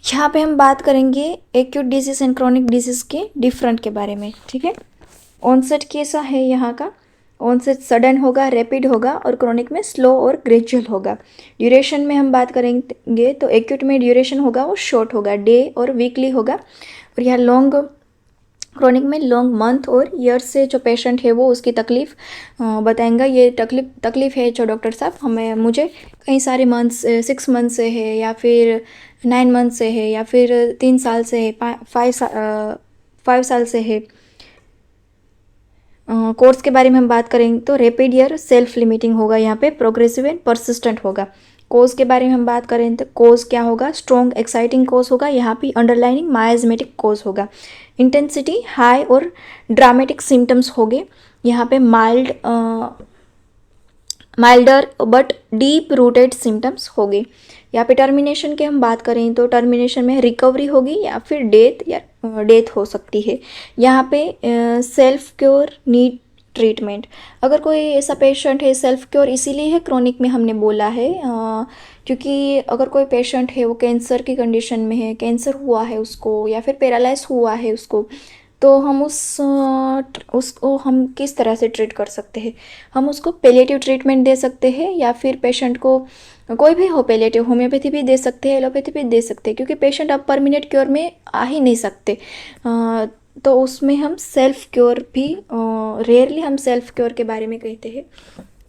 यहाँ पे हम बात करेंगे acute disease and chronic disease के डिफरेंट के बारे में, ठीक है। ऑनसेट कैसा है यहाँ का, ऑनसेट सडन होगा, रैपिड होगा, और क्रोनिक में स्लो और ग्रेजुअल होगा। ड्यूरेशन में हम बात करेंगे तो एक्यूट में ड्यूरेशन होगा वो शॉर्ट होगा, डे और वीकली होगा, और यहाँ लॉन्ग क्रोनिक में लॉन्ग मंथ और ईयर से जो पेशेंट है वो उसकी तकलीफ़ बताएंगा। ये तकलीफ़ है जो डॉक्टर साहब मुझे कई सारे मंथ्स 6 मंथ से है, या फिर 9 मंथ से है, या फिर 3 साल से है, 5 साल से है। कोर्स के बारे में हम बात करेंगे तो रैपिड ईयर सेल्फ लिमिटिंग होगा, यहाँ पे प्रोग्रेसिव एंड परसिस्टेंट होगा। कोज के बारे में हम बात करें तो कोज क्या होगा, स्ट्रॉन्ग एक्साइटिंग कोज होगा, यहाँ पे अंडरलाइनिंग मायाजमेटिक कोज होगा। इंटेंसिटी हाई और ड्रामेटिक सिम्टम्स होंगे, यहाँ पे milder but deep rooted symptoms होंगे। यहाँ पे टर्मिनेशन की हम बात करें तो टर्मिनेशन में रिकवरी होगी या फिर डेथ हो सकती है। यहाँ पे सेल्फ क्योर नीड ट्रीटमेंट, अगर कोई ऐसा पेशेंट है, सेल्फ क्योर इसीलिए है क्रोनिक में हमने बोला है क्योंकि अगर कोई पेशेंट है वो कैंसर की कंडीशन में है, कैंसर हुआ है उसको, या फिर पैरालाइज हुआ है उसको, तो हम उसको हम किस तरह से ट्रीट कर सकते हैं। हम उसको पेलिएटिव ट्रीटमेंट दे सकते हैं, या फिर पेशेंट को कोई भी हो, पेलिएटिव होम्योपैथी भी दे सकते हैं, एलोपैथी भी दे सकते हैं, क्योंकि पेशेंट अब परमानेंट क्योर में आ ही नहीं सकते। तो उसमें हम सेल्फ क्योर भी रेयरली हम सेल्फ क्योर के बारे में कहते हैं,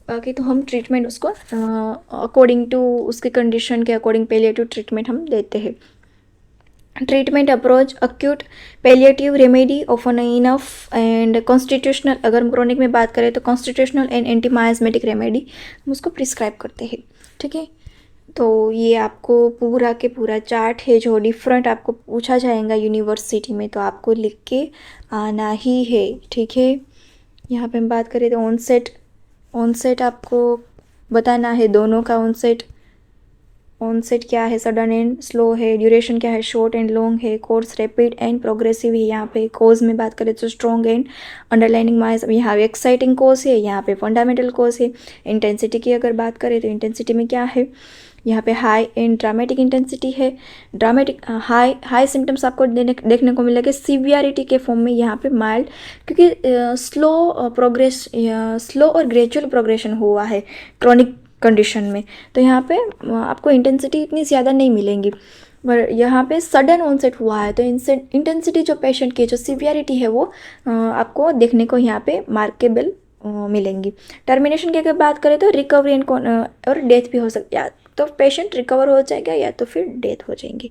बाकी तो हम ट्रीटमेंट उसको अकॉर्डिंग टू उसके कंडीशन के अकॉर्डिंग पेलिएटिव ट्रीटमेंट हम देते हैं। Treatment approach acute palliative remedy often enough and constitutional, अगर हम क्रोनिक में बात करें तो कॉन्स्टिट्यूशनल एंड एंटीमायाजमेटिक रेमेडी हम उसको प्रिस्क्राइब करते हैं, ठीक है। तो ये आपको पूरा के पूरा चार्ट है जो डिफरेंट आपको पूछा जाएगा यूनिवर्सिटी में, तो आपको लिख के आना ही है, ठीक है। यहाँ पे हम बात करें तो ऑनसेट आपको बताना है, दोनों का ऑनसेट क्या है, सडन एंड स्लो है, ड्यूरेशन क्या है, शॉर्ट एंड लॉन्ग है, कोर्स रैपिड एंड प्रोग्रेसिव है। यहाँ पे कोज में बात करें तो स्ट्रॉन्ग एंड अंडरलाइनिंग माइज, यहाँ पे एक्साइटिंग कोज है, यहाँ पे फंडामेंटल कोज है। इंटेंसिटी की अगर बात करें तो इंटेंसिटी में क्या है, यहाँ पे हाई एंड ड्रामेटिक इंटेंसिटी है। ड्रामेटिक हाई सिम्टम्स आपको देखने को मिलेगा सीवियरिटी के फॉर्म में, यहाँ पे माइल्ड, क्योंकि स्लो और ग्रेजुअल प्रोग्रेशन हुआ है क्रोनिक कंडीशन में, तो यहाँ पे आपको इंटेंसिटी इतनी ज़्यादा नहीं मिलेंगी। पर यहाँ पे सडन ऑनसेट हुआ है तो इंटेंसिटी जो पेशेंट की जो सीवियरिटी है वो आपको देखने को यहाँ पे मार्केबल मिलेंगी। टर्मिनेशन की अगर बात करें तो रिकवरी एंड और डेथ भी हो सकती है, या तो पेशेंट रिकवर हो जाएगा या तो फिर डेथ हो जाएंगी।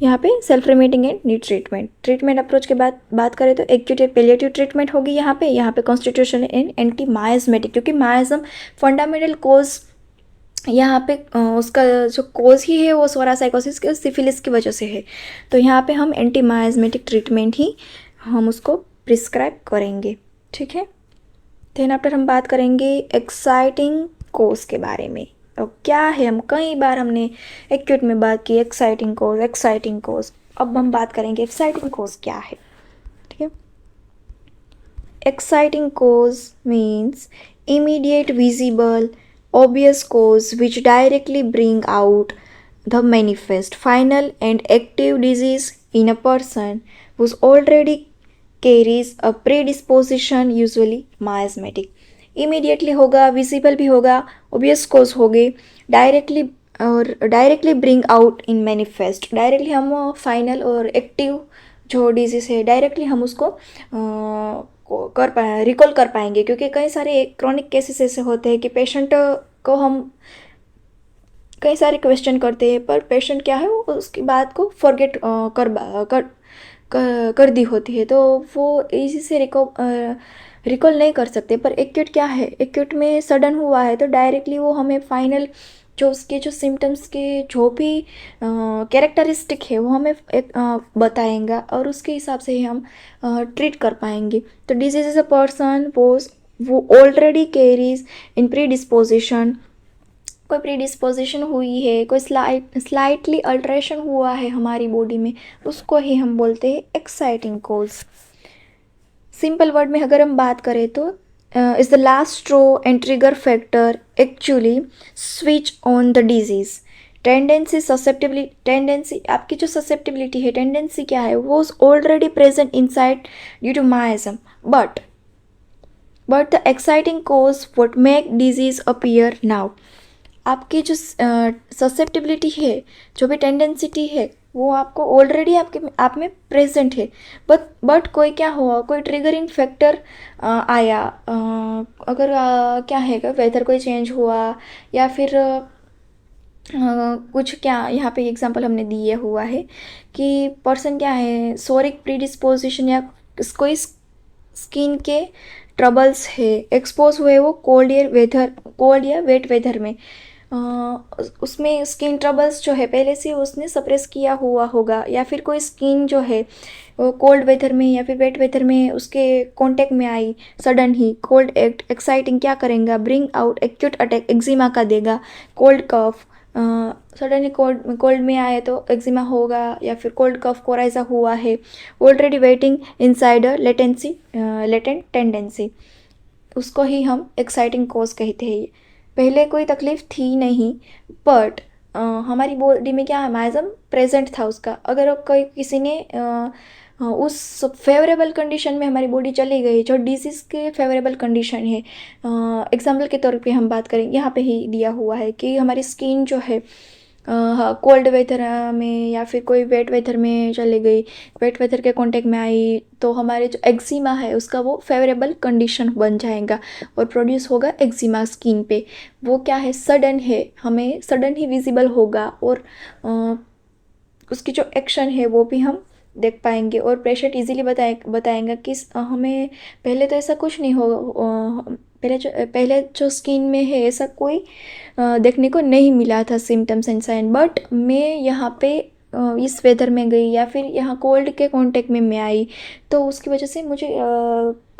यहाँ पे self remitting and need treatment approach के बात करें तो एक्यूट पेलिएटिव ट्रीटमेंट होगी यहाँ पे कॉन्स्टिट्यूशन एंड एंटी मायाजमेटिक, क्योंकि मायाजम फंडामेंटल कोज यहाँ पे उसका जो कोज ही है वो सोरासाइकोसिस के सिफिलिस की वजह से है, तो यहाँ पे हम एंटी मायाजमेटिक ट्रीटमेंट ही हम उसको प्रिस्क्राइब करेंगे, ठीक है। देन आफ्टर हम बात करेंगे एक्साइटिंग कोज के बारे में। तो क्या है, हम कई बार हमने एक्यूट में बात की एक्साइटिंग कोज, अब हम बात करेंगे एक्साइटिंग कोज क्या है, ठीक है। Exciting cause means immediate visible obvious cause which directly bring out the manifest final and active disease in a person who already carries a predisposition, usually miasmatic। immediately होगा, visible भी होगा, obvious cause होगे, directly bring out in manifest, directly हम final और active जो disease है directly हम उसको रिकॉल कर पाएंगे, क्योंकि कई सारे क्रॉनिक केसेस ऐसे होते हैं कि पेशेंट को हम कई सारे क्वेश्चन करते हैं पर पेशेंट क्या है वो उसकी बात को फॉरगेट कर दी होती है, तो वो इजी से रिकॉल नहीं कर सकते। पर एक्यूट क्या है, एक्यूट में सडन हुआ है तो डायरेक्टली वो हमें फाइनल जो उसके जो सिम्टम्स के जो भी कैरेक्टरिस्टिक है वो हमें बताएंगा, और उसके हिसाब से ही हम ट्रीट कर पाएंगे। तो डिजीज इज अ पर्सन वो ऑलरेडी कैरीज इन प्रीडिस्पोजिशन, कोई प्रीडिस्पोजिशन हुई है, कोई स्लाइटली अल्ट्रेशन हुआ है हमारी बॉडी में, उसको ही हम बोलते हैं एक्साइटिंग कोज। सिंपल वर्ड में अगर हम बात करें तो is the last straw and trigger factor actually switch on the disease, tendency susceptibility, tendency आपकी जो ससेप्टिबिलिटी है, टेंडेंसी क्या है, वो already present inside due to miasm, but the exciting cause would make disease appear now. आपकी जो susceptibility है, जो भी टेंडेंसिटी है, वो आपको ऑलरेडी आप में प्रेजेंट है, बट कोई क्या हुआ, कोई ट्रिगरिंग फैक्टर आया, अगर क्या है, वेदर कोई चेंज हुआ, या फिर कुछ, क्या यहाँ पे एग्जांपल हमने दिया हुआ है कि पर्सन क्या है, सोरिक प्रीडिस्पोजिशन, या कोई स्किन के ट्रबल्स है, एक्सपोज हुए वो कोल्ड या वेट वेदर में, उसमें स्किन ट्रबल्स जो है पहले से उसने सप्रेस किया हुआ होगा, या फिर कोई स्किन जो है वो कोल्ड वेदर में या फिर वेट वेदर में उसके कांटेक्ट में आई, सडन ही कोल्ड एक्साइटिंग क्या करेगा, bring out acute attack eczema का देगा, कोल्ड कफ, सडनली कोल्ड में आए तो एक्जिमा होगा, या फिर कोल्ड कफ कोराइजा हुआ है, already waiting inside latent tendency, उसको ही हम एक्साइटिंग कोज कहते हैं। पहले कोई तकलीफ थी नहीं, बट हमारी बॉडी में क्या माइजम प्रेजेंट था उसका, अगर कोई किसी ने उस फेवरेबल कंडीशन में हमारी बॉडी चली गई, जो डिजीज़ के फेवरेबल कंडीशन है, एग्जाम्पल के तौर पे हम बात करें, यहाँ पे ही दिया हुआ है कि हमारी स्किन जो है कोल्ड वेदर में या फिर कोई वेट वेदर में चली गई, वेट वेदर के कांटेक्ट में आई, तो हमारे जो एक्जिमा है उसका वो फेवरेबल कंडीशन बन जाएगा और प्रोड्यूस होगा एक्जिमा स्किन पे। वो क्या है, सडन है, हमें सडन ही विजिबल होगा, और उसकी जो एक्शन है वो भी हम देख पाएंगे, और पेशेंट इजीली बताएंगे कि हमें पहले तो ऐसा कुछ नहीं हो, पहले जो स्किन में है ऐसा कोई देखने को नहीं मिला था सिम्टम्स एंड साइन, बट मैं यहाँ पे इस वेदर में गई या फिर यहाँ कोल्ड के कांटेक्ट में मैं आई, तो उसकी वजह से मुझे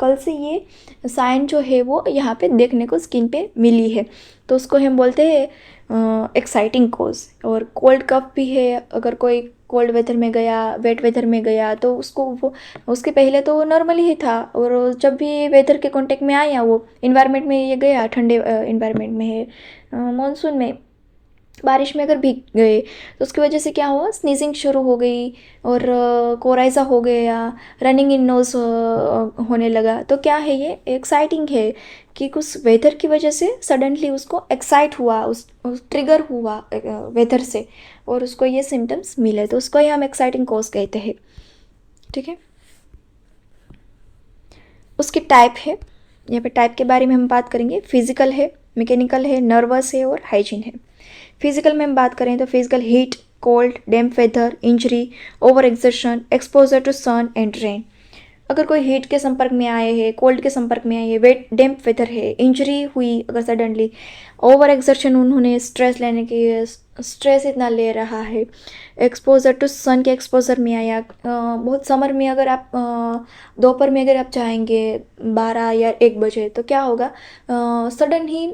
कल से ये साइन जो है वो यहाँ पे देखने को स्किन पे मिली है, तो उसको हम बोलते हैं एक्साइटिंग कोज। और कोल्ड कफ भी है, अगर कोई कोल्ड वेदर में गया, वेट वेदर में गया, तो उसको वो उसके पहले तो नॉर्मली ही था, और जब भी वेदर के कांटेक्ट में आया, वो इन्वायरमेंट में ये गया, ठंडे इन्वायरमेंट में है, मानसून में बारिश में अगर भीग गए, तो उसकी वजह से क्या हुआ, स्नीजिंग शुरू हो गई, और कोराइजा हो गया, रनिंग इन नोज होने लगा, तो क्या है, ये एक्साइटिंग है कि कुछ वेदर की वजह से सडनली उसको एक्साइट हुआ, उस ट्रिगर हुआ वेदर से, और उसको ये सिम्टम्स मिले, तो उसको ही हम एक्साइटिंग कोज कहते हैं। ठीक है, उसकी टाइप है, यहाँ पे टाइप के बारे में हम बात करेंगे, फिजिकल है, मैकेनिकल है, नर्वस है, और हाइजीन है। फिजिकल में हम बात करें तो physical heat, cold, damp weather, injury, over exertion, exposure to sun and rain. अगर कोई हीट के संपर्क में आए हैं, कोल्ड के संपर्क में आए हैं, वेट डैम्प वेदर है, इंजरी हुई अगर सडनली, ओवर एक्सर्शन, उन्होंने स्ट्रेस इतना ले रहा है, एक्सपोजर टू सन के एक्सपोजर में आया, बहुत समर में अगर आप दोपहर में अगर आप जाएंगे 12 या 1 बजे, तो क्या होगा, सडन ही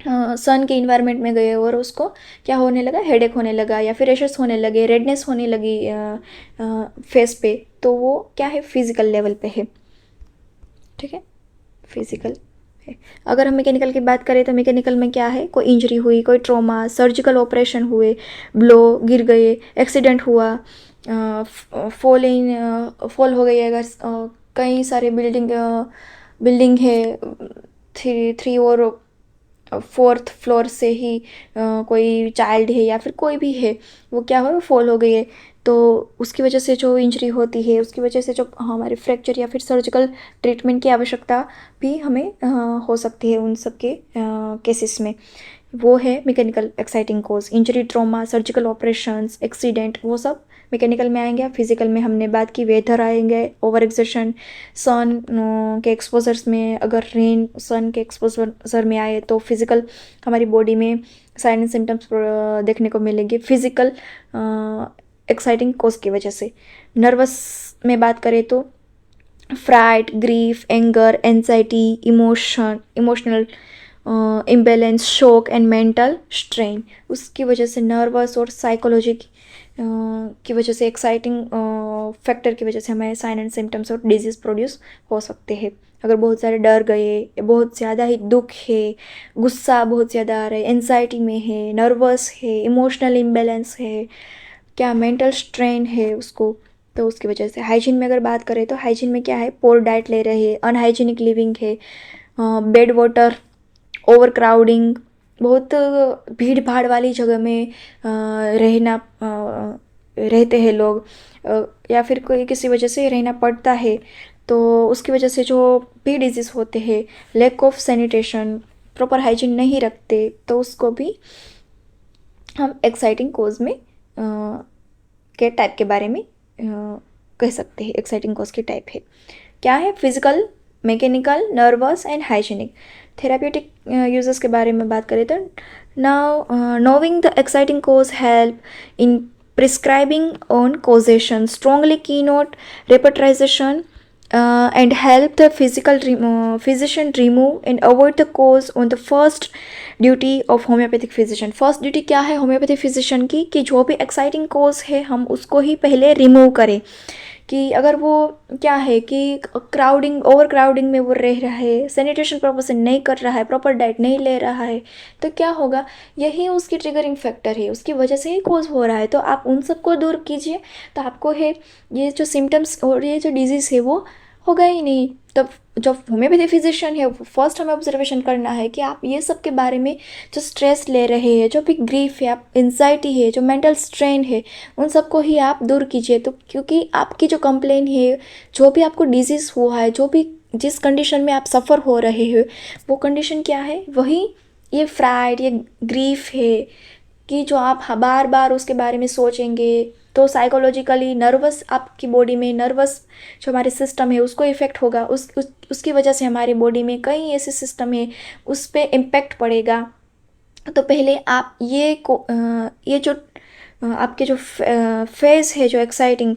सन के इन्वायरमेंट में गए और उसको क्या होने लगा, हेडेक होने लगा, या फिर रैशेस होने लगे, रेडनेस होने लगी फेस पे, तो वो क्या है, फिजिकल लेवल पे है। ठीक है, फिजिकल है। अगर हम मैकेनिकल की बात करें तो मैकेनिकल में क्या है, कोई इंजरी हुई, कोई ट्रॉमा, सर्जिकल ऑपरेशन हुए, ब्लो, गिर गए, एक्सीडेंट हुआ, फॉल हो गई, अगर कई सारे बिल्डिंग है, 3 और 4th फ्लोर से ही कोई चाइल्ड है या फिर कोई भी है, वो क्या हो, फॉल हो गई है, तो उसकी वजह से जो इंजरी होती है, उसकी वजह से जो हमारे फ्रैक्चर या फिर सर्जिकल ट्रीटमेंट की आवश्यकता भी हमें हो सकती है उन सब के केसेस में, वो है mechanical exciting cause. Injury, trauma, surgical operations, accident, वो सब मैकेनिकल में आएंगे। फिजिकल में हमने बात की, वेदर आएंगे, ओवर एक्सर्शन, सन के एक्सपोजर्स में, अगर रेन सन के एक्सपोजर में आए तो फिजिकल हमारी बॉडी में साइन एंड सिम्टम्स देखने को मिलेंगे फिजिकल एक्साइटिंग कोज की वजह से। नर्वस में बात करें तो fright, grief, anger, anxiety, emotional imbalance, shock and mental strain, उसकी वजह से नर्वस और साइकोलॉजी की वजह से एक्साइटिंग फैक्टर की वजह से हमें साइन एंड सिम्टम्स और डिजीज़ प्रोड्यूस हो सकते हैं। अगर बहुत सारे डर गए, बहुत ज़्यादा ही दुख है, गुस्सा बहुत ज़्यादा आ रहा है, एंजाइटी में है, नर्वस है, इमोशनल इम्बैलेंस है, क्या मेंटल स्ट्रेन है उसको, तो उसकी वजह से। हाइजीन में अगर बात करें तो हाइजीन में क्या है, पोर डाइट ले रहे हैं, अनहाइजीनिक लिविंग है, बेड वाटर, ओवर क्राउडिंग, बहुत भीड़ भाड़ वाली जगह में रहते हैं लोग, या फिर कोई किसी वजह से रहना पड़ता है, तो उसकी वजह से जो भी डिजीज़ होते हैं, lack of sanitation, proper hygiene नहीं रखते, तो उसको भी हम एक्साइटिंग कोज में के टाइप के बारे में कह सकते हैं। एक्साइटिंग कोज की टाइप है क्या है, physical, mechanical, nervous and hygienic. Therapeutic uses के बारे में बात करें तो now knowing the exciting cause help in prescribing on causation, strongly keynote repertorization, and help the physician remove and avoid the cause on the first duty of homeopathic physician. First duty क्या है homeopathic physician की, कि जो भी exciting कोज है हम उसको ही पहले रिमूव करें। कि अगर वो क्या है कि क्राउडिंग, ओवर क्राउडिंग में वो रह रहा है, सैनिटेशन प्रॉपर से नहीं कर रहा है, प्रॉपर डाइट नहीं ले रहा है, तो क्या होगा, यही उसकी ट्रिगरिंग फैक्टर है, उसकी वजह से ही कोज हो रहा है। तो आप उन सबको दूर कीजिए, तो आपको है ये जो सिम्टम्स और ये जो डिजीज़ है वो होगा ही नहीं। तब जो होम्योपैथी फिजिशियन है, फर्स्ट हमें ऑब्जर्वेशन करना है कि आप ये सब के बारे में जो स्ट्रेस ले रहे हैं, जो भी ग्रीफ है, आप एंजाइटी है, जो मेंटल स्ट्रेन है, उन सबको ही आप दूर कीजिए। तो क्योंकि आपकी जो कंप्लेन है, जो भी आपको डिजीज़ हुआ है, जो भी जिस कंडीशन में आप सफ़र हो रहे हो, वो कंडीशन क्या है, वही ये फ्राइड, ये ग्रीफ है कि जो आप बार बार उसके बारे में सोचेंगे तो साइकोलॉजिकली नर्वस, आपकी बॉडी में नर्वस जो हमारे सिस्टम है उसको इफ़ेक्ट होगा, उसकी वजह से हमारी बॉडी में कई ऐसे सिस्टम है उस पर इम्पेक्ट पड़ेगा। तो पहले आप ये जो आपके जो फेज़ है जो एक्साइटिंग,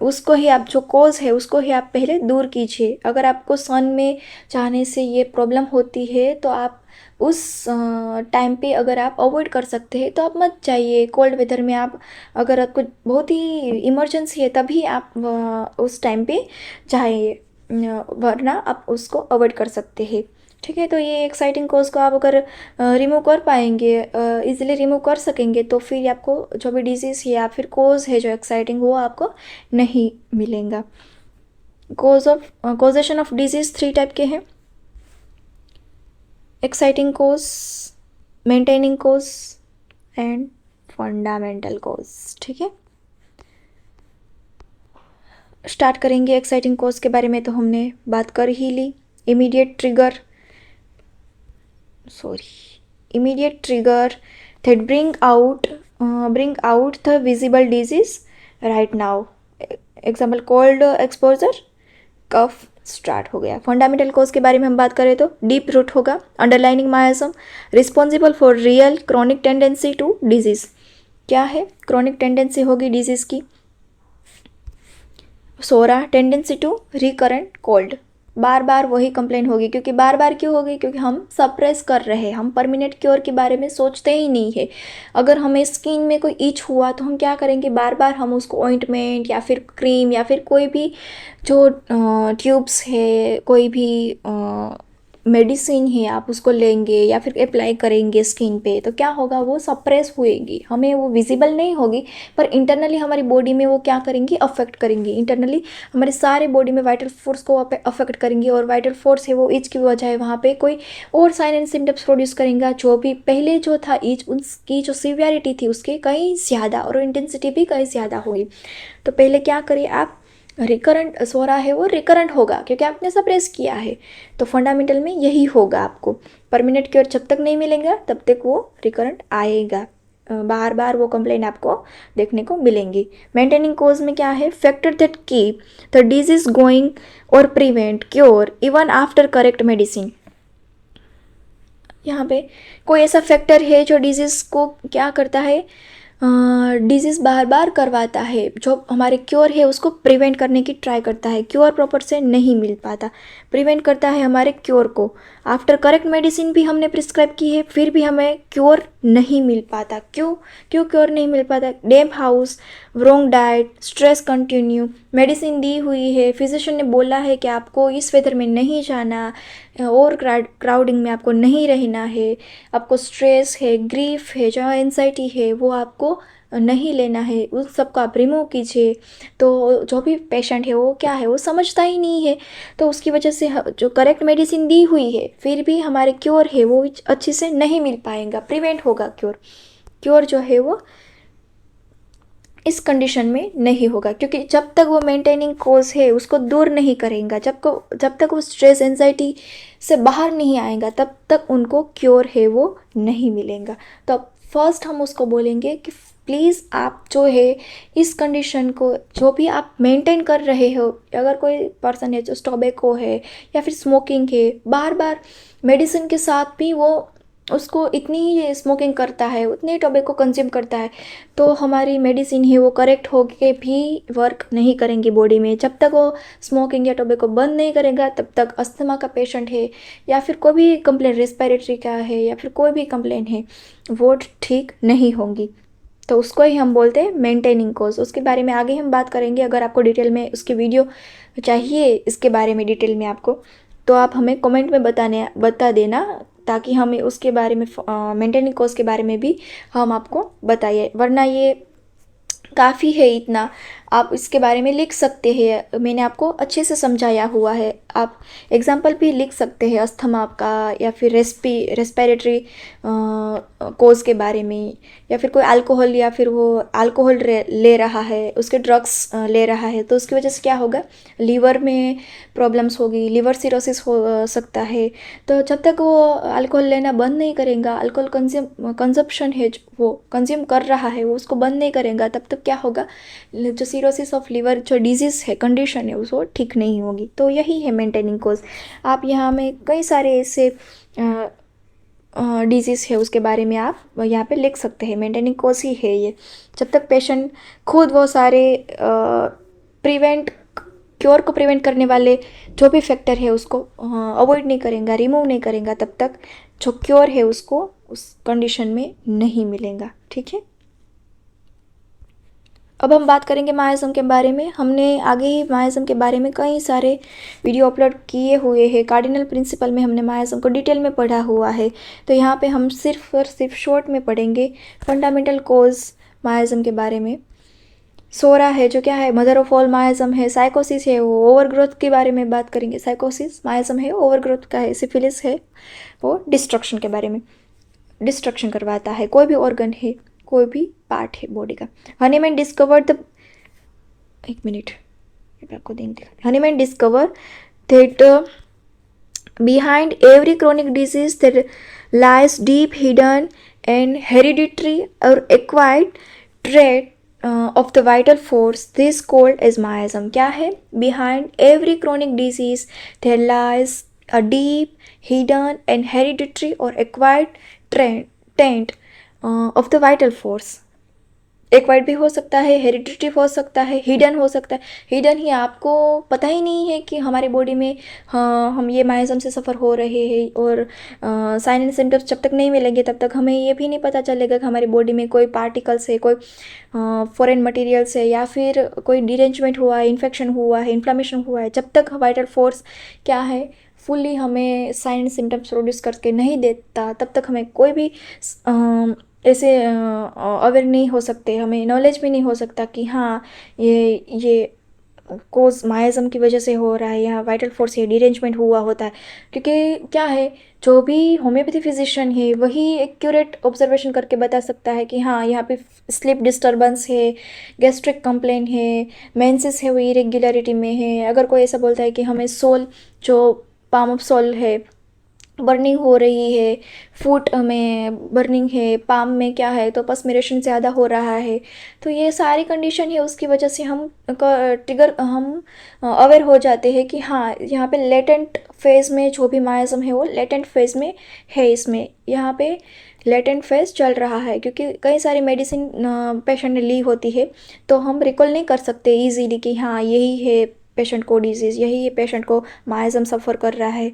उसको ही आप, जो कॉज है उसको ही आप पहले दूर कीजिए। अगर आपको सन में जाने से ये प्रॉब्लम होती है तो आप उस टाइम पे अगर आप अवॉइड कर सकते हैं तो आप मत जाइए। कोल्ड वेदर में आप, अगर आपको बहुत ही इमरजेंसी है तभी आप उस टाइम पे जाइए, वरना आप उसको अवॉइड कर सकते हैं। ठीक है, तो ये एक्साइटिंग कोज को आप अगर रिमूव कर पाएंगे, इजीली रिमूव कर सकेंगे, तो फिर आपको जो भी डिजीज़ है या फिर कोज है जो एक्साइटिंग, वो आपको नहीं मिलेगा। कॉजेशन ऑफ डिजीज़ 3 टाइप के हैं, exciting cause, maintaining cause and fundamental cause. ठीक है, स्टार्ट करेंगे एक्साइटिंग कोज के बारे में, तो हमने बात कर ही ली। Immediate trigger that bring out the visible disease right now. Example cold exposure, cough start हो गया। फंडामेंटल कोज के बारे में हम बात करें तो डीप रूट होगा, underlining miasm, responsible for real chronic tendency to disease. क्या है क्रॉनिक टेंडेंसी होगी डिजीज की, psora, tendency to recurrent cold, बार बार वही कंप्लेन होगी। क्योंकि बार बार क्यों होगी, क्योंकि हम सप्रेस कर रहे हैं, हम परमानेंट क्योर के बारे में सोचते ही नहीं है। अगर हमें स्किन में कोई इच हुआ तो हम क्या करेंगे, बार बार हम उसको ऑइंटमेंट या फिर क्रीम या फिर कोई भी जो ट्यूब्स है, कोई भी मेडिसिन है, आप उसको लेंगे या फिर अप्लाई करेंगे स्किन पे, तो क्या होगा, वो सप्रेस होएगी, हमें वो विजिबल नहीं होगी, पर इंटरनली हमारी बॉडी में वो क्या करेंगी, अफेक्ट करेंगी। इंटरनली हमारे सारे बॉडी में वाइटल फोर्स को अफेक्ट करेंगी, और वाइटल फोर्स है वो इच की वजह है वहाँ पे कोई और साइन एंड सिम्टम्स प्रोड्यूस करेंगे। जो भी पहले जो था इच, उसकी जो सीवियरिटी थी उसके कहीं ज़्यादा और इंटेंसिटी भी कहीं ज़्यादा होगी। तो पहले क्या करिए आप, रिकरेंट सोरा है वो रिकरेंट होगा क्योंकि आपने सप्रेस किया है। तो फंडामेंटल में यही होगा, आपको परमानेंट क्योर जब तक नहीं मिलेगा तब तक वो रिकरेंट आएगा, बार बार वो कंप्लेन आपको देखने को मिलेंगी। मेंटेनिंग कोज में क्या है, factor that keep the disease going और prevent cure even after correct medicine. यहाँ पे कोई ऐसा फैक्टर है जो डिजीज़ को क्या करता है, डिजीज़ बार बार करवाता है, जो हमारे क्योर है उसको प्रिवेंट करने की ट्राई करता है। क्योर प्रॉपर से नहीं मिल पाता, प्रिवेंट करता है हमारे क्योर को। आफ्टर करेक्ट मेडिसिन भी हमने प्रिस्क्राइब की है, फिर भी हमें क्योर नहीं मिल पाता। क्यों क्योर नहीं मिल पाता, damp house, wrong diet, stress continue, medicine दी हुई है, फिजिशियन ने बोला है कि आपको इस वेदर में नहीं जाना और क्राउडिंग में आपको नहीं रहना है, आपको स्ट्रेस है, ग्रीफ है, जो एंजाइटी है वो आपको नहीं लेना है, उस सब को आप रिमूव कीजिए। तो जो भी पेशेंट है वो क्या है, वो समझता ही नहीं है। तो उसकी वजह से जो करेक्ट मेडिसिन दी हुई है फिर भी हमारे क्योर है वो अच्छे से नहीं मिल पाएगा, प्रिवेंट होगा क्योर जो है वो इस कंडीशन में नहीं होगा, क्योंकि जब तक वो मेंटेनिंग कोज है उसको दूर नहीं करेगा, जब तक वो स्ट्रेस एंजाइटी से बाहर नहीं आएगा तब तक उनको क्योर है वो नहीं मिलेगा। तो फर्स्ट हम उसको बोलेंगे कि प्लीज़ आप जो है इस कंडीशन को जो भी आप मेंटेन कर रहे हो, अगर कोई पर्सन है जो टोबैको है या फिर स्मोकिंग है, बार बार मेडिसिन के साथ भी वो उसको इतनी ही स्मोकिंग करता है, उतने टोबैको कंज्यूम करता है, तो हमारी मेडिसिन है वो करेक्ट हो के भी वर्क नहीं करेंगी बॉडी में। जब तक वो स्मोकिंग या टोबैको बंद नहीं करेगा तब तक अस्थमा का पेशेंट है या फिर कोई भी कंप्लेन रेस्पिरेटरी का है या फिर कोई भी कंप्लेन है वो ठीक नहीं होंगी। तो उसको ही हम बोलते हैं मेंटेनिंग कोज। उसके बारे में आगे हम बात करेंगे। अगर आपको डिटेल में उसकी वीडियो चाहिए इसके बारे में डिटेल में आपको, तो आप हमें कमेंट में बता देना, ताकि हमें उसके बारे में मेंटेनिंग कोज के बारे में भी हम आपको बताइए। वरना ये काफ़ी है, इतना आप इसके बारे में लिख सकते हैं, मैंने आपको अच्छे से समझाया हुआ है। आप एग्जाम्पल भी लिख सकते हैं अस्थमा का या फिर रेस्पिरेटरी कोज के बारे में, या फिर कोई अल्कोहल या फिर वो अल्कोहल ले रहा है, उसके ड्रग्स ले रहा है, तो उसकी वजह से क्या होगा, लीवर में प्रॉब्लम्स होगी, लिवर सिरोसिस हो सकता है। तो जब तक वो अल्कोहल लेना बंद नहीं करेगा, अल्कोहल कंजप्शन है वो कंज्यूम कर रहा है वो उसको बंद नहीं करेगा, तब तक क्या होगा, जो सिरोसिस ऑफ लिवर जो डिजीज़ है, कंडीशन है, उसको ठीक नहीं होगी। तो यही है मेंटेनिंग कोज। आप यहाँ में कई सारे ऐसे डिजीज़ है उसके बारे में आप यहाँ पे लिख सकते हैं। मेंटेनिंग कोज ही है ये। जब तक पेशेंट खुद वो सारे क्योर को प्रिवेंट करने वाले जो भी फैक्टर है उसको अवॉइड नहीं करेगा, रिमूव नहीं करेगा, तब तक जो क्योर है उसको उस कंडीशन में नहीं मिलेगा। ठीक है, अब हम बात करेंगे मायाज़म के बारे में। हमने आगे ही मायाज़म के बारे में कई सारे वीडियो अपलोड किए हुए हैं। कार्डिनल प्रिंसिपल में हमने मायाज़म को डिटेल में पढ़ा हुआ है, तो यहाँ पे हम सिर्फ और सिर्फ शॉर्ट में पढ़ेंगे फंडामेंटल कोज मायाज़म के बारे में। सोरा है जो क्या है, मदर ऑफ ऑल मायाज़म है। साइकोसिस है वो ओवरग्रोथ के बारे में बात करेंगे। साइकोसिस मायाज़म है, ओवरग्रोथ का है। सिफिलिस है वो डिस्ट्रक्शन के बारे में, डिस्ट्रक्शन करवाता है कोई भी ऑर्गन है, कोई भी पार्ट है बॉडी का। हनीमैन डिस्कवर्ड द, एक मिनट आपको देंगे। Hahnemann discover that behind every chronic disease there lies deep hidden and hereditary or acquired trait of the vital force, this called as miasm। क्या है, behind every chronic disease there lies a deep hidden and hereditary or acquired trait of the vital force। Acquired भी हो सकता है, hereditary हो सकता है, hidden हो सकता है। हिडन ही आपको पता ही नहीं है कि हमारी बॉडी में हम ये मायाज़म से सफ़र हो रहे हैं, और साइन एंड सिम्टम्स जब तक नहीं मिलेंगे तब तक हमें ये भी नहीं पता चलेगा कि हमारी बॉडी में कोई पार्टिकल्स है, कोई फॉरेन मटेरियल्स है, या फिर कोई डिरेंजमेंट हुआ है, इन्फेक्शन हुआ है, इन्फ्लामेशन हुआ है। जब तक वाइटल फोर्स क्या है फुल्ली हमें साइन एंड सिम्टम्स प्रोड्यूस करके नहीं देता, तब तक हमें कोई भी ऐसे अवेयर नहीं हो सकते, हमें नॉलेज भी नहीं हो सकता कि हाँ ये कोज मायाज़म की वजह से हो रहा है, या वाइटल फोर्स ये डिरेंजमेंट हुआ होता है। क्योंकि क्या है, जो भी होम्योपैथी फिजिशियन है वही एक्यूरेट ऑब्जर्वेशन करके बता सकता है कि हाँ यहाँ पे स्लीप डिस्टर्बेंस है, गैस्ट्रिक कंप्लेन है, मेंसेस है वो इरेगुलरिटी में है। अगर कोई ऐसा बोलता है कि हमें सोल जो पाम ऑफ सोल है बर्निंग हो रही है, फुट में बर्निंग है, पाम में क्या है तो पस्मिरेशन ज़्यादा हो रहा है, तो ये सारी कंडीशन है, उसकी वजह से हम अवेयर हो जाते हैं कि हाँ यहाँ पे लेटेंट फेज़ में जो भी मायाज़म है वो लेटेंट फेज़ में है, इसमें यहाँ पे लेटेंट फेज़ चल रहा है। क्योंकि कई सारी मेडिसिन पेशेंट ने ली होती है, तो हम रिकॉल नहीं कर सकते ईजीली कि हाँ यही है पेशेंट को डिजीज़, यही है पेशेंट को मायाज़म सफ़र कर रहा है।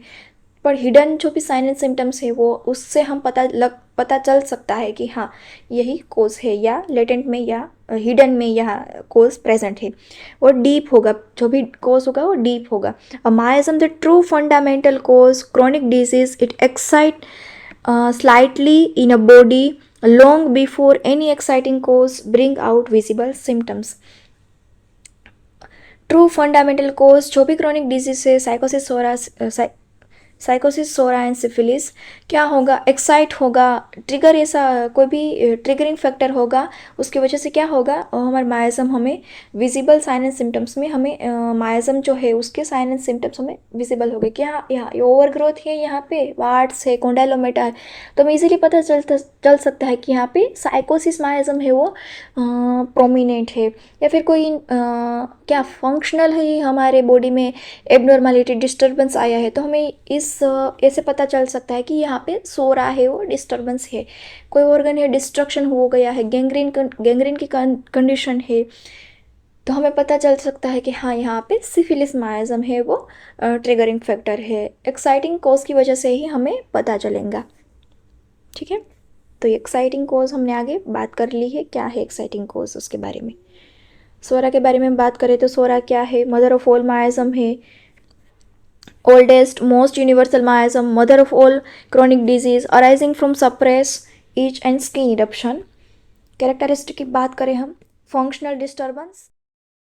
पर हिडन जो भी साइन एंड सिम्टम्स है वो उससे हम पता चल सकता है कि हाँ यही कोज है, या लेटेंट में या हिडन में यहाँ कोज प्रेजेंट है, और डीप होगा, जो भी कोज होगा वो डीप होगा। Miasm the true fundamental cause chronic disease, it excite slightly in a body long before any exciting cause bring out visible symptoms। True fundamental cause जो भी क्रॉनिक डिजीज है, साइकोसिस, सोरा एंड सिफिलिस, क्या होगा, एक्साइट होगा, trigger, ऐसा कोई भी triggering factor होगा, उसकी वजह से क्या होगा, हमारे मायाजम हमें विजिबल साइन एंड सिम्टम्स में हमें मायाजम जो है उसके साइन एंड सिम्टम्स हमें विजिबल हो गए। क्या यहाँ ओवर ग्रोथ है, यहाँ पे वार्ड्स है, कोंडाइलोमेटा है, तो हमें इजीली पता चल सकता है कि यहाँ पे साइकोसिस मायाजम है वो प्रोमिनेंट है। या फिर कोई क्या फंक्शनल है हमारे बॉडी में एबनॉर्मलिटी डिस्टर्बेंस आया है, तो हमें इस ऐसे पता चल सकता है कि यहाँ पे सोरा है वो डिस्टर्बेंस है। कोई ऑर्गन है डिस्ट्रक्शन हो गया है, गैंग्रीन की कंडीशन है, तो हमें पता चल सकता है कि हाँ यहाँ पे सिफिलिस मायाजम है वो ट्रिगरिंग फैक्टर है। एक्साइटिंग कोज की वजह से ही हमें पता चलेगा। ठीक है, तो एक्साइटिंग कोज हमने आगे बात कर ली है, क्या है एक्साइटिंग कोज उसके बारे में। सोरा के बारे में बात करें तो सोरा क्या है, मदर ऑफ ऑल मायाजम है, oldest most universal miasm, mother of all chronic disease arising from suppress itch and skin eruption। Characteristic की बात करें हम, फंक्शनल डिस्टर्बेंस,